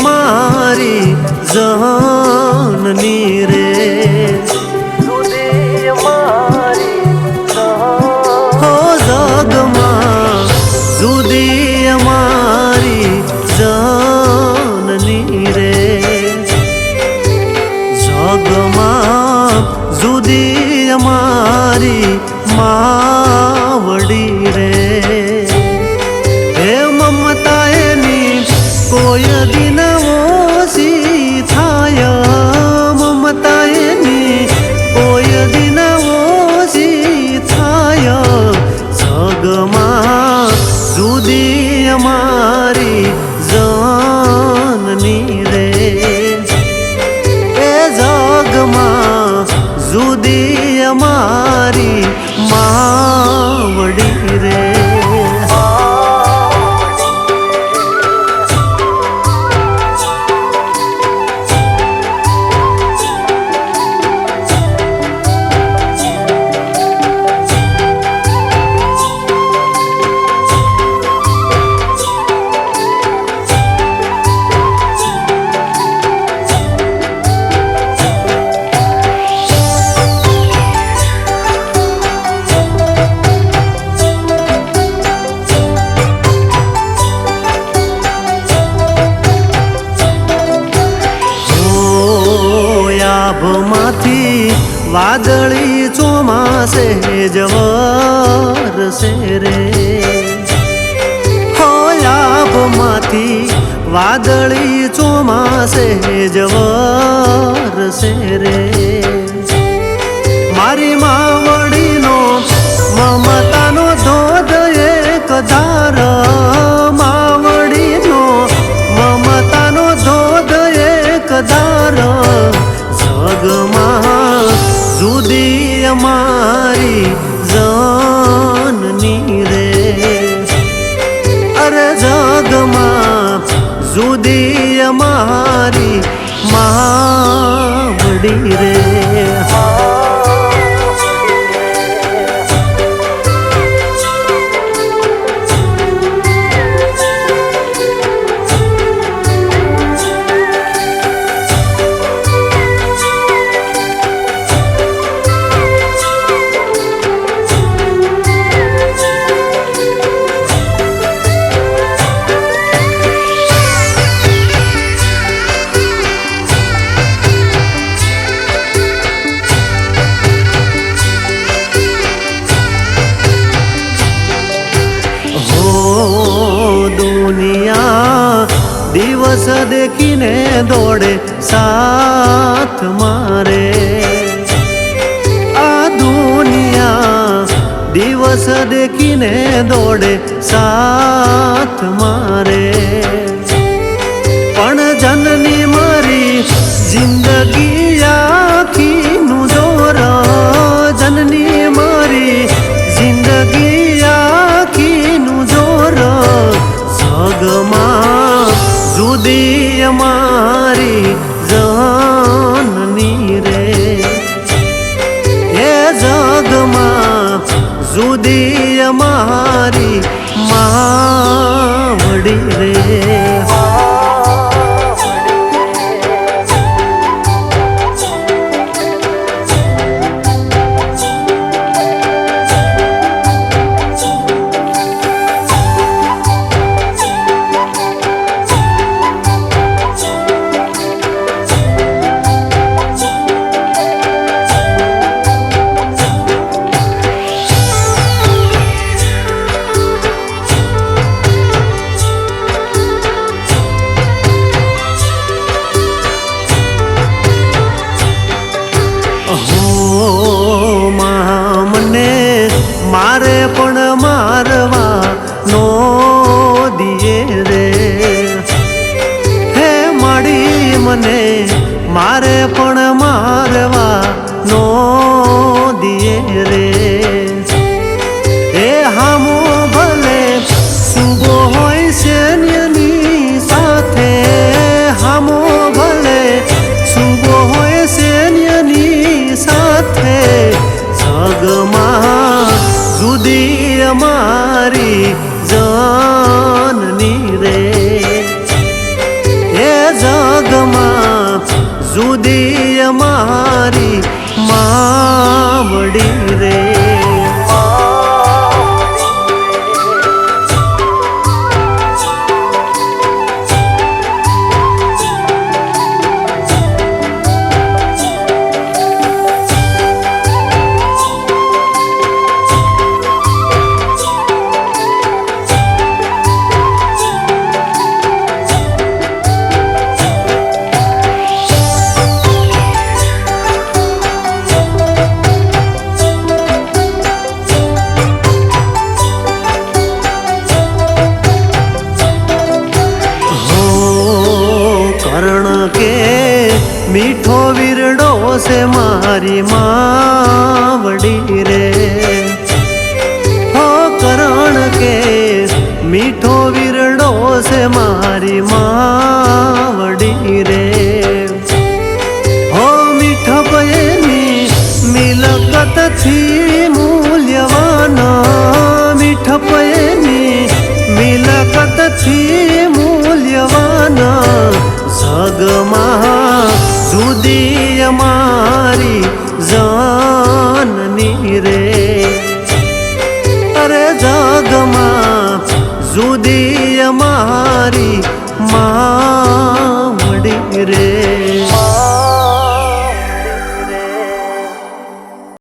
मारी जननी रे हो जगमा जुदी मारी जननी रे जगमा जुदी मारी मावड़ी रे हे ममताएनी कोई दिन ओसी थाय ममताएनी कोई दिन ओसी थाय जगमा जुदी मारी जननी रे ए जगमा जुदी मारी मावड़ी रे माथी वादળી ચોમાસે જવર સે રે હો આભ માથી વાદળી ચોમાસે જવર સે રે મારી માવડીનો મમતાનો ધોધ એક ધાર માવડીનો મમતાનો ધોધ એક ધાર जगमा जुदी मारी जननी रे अरे जगमा जुदी मारी मावड़ी रे दुनिया दिवस देखीने दौड़े साथ मारे आ दुनिया दिवस देखीने दौड़े साथ मारे पण जननी मारी जिंदगी आखी नु जोर जननी मारी जिंदगी आखी नु जोर जगमा जुदी मारी जननी रे हे जगमा जुदी मारी मावड़ी रे मारे पण मारवा नो दिए रे हे माड़ी मने मारे पण मारवा नो दिए रे हे हामो भले सुबो होय सैन्यनी साथे हामो भले सुबो होय सैन्यनी साथे जगमा जुदी मारी जननी रे हे જુદી અમારી માવડી રે. મીઠો વીરડો છે મારી માવડી રે. હો કરણ કે મીઠો વીરડો છે મારી માવડી રે. હો મીઠપ એની મિલકતથી મૂલ્યવાન, મીઠપ એની મિલકતથી મૂલ્યવાન. જગમાં જુદી અમારી જાનની રે. અરે જગમાં જુદી અમારી માવડી રે.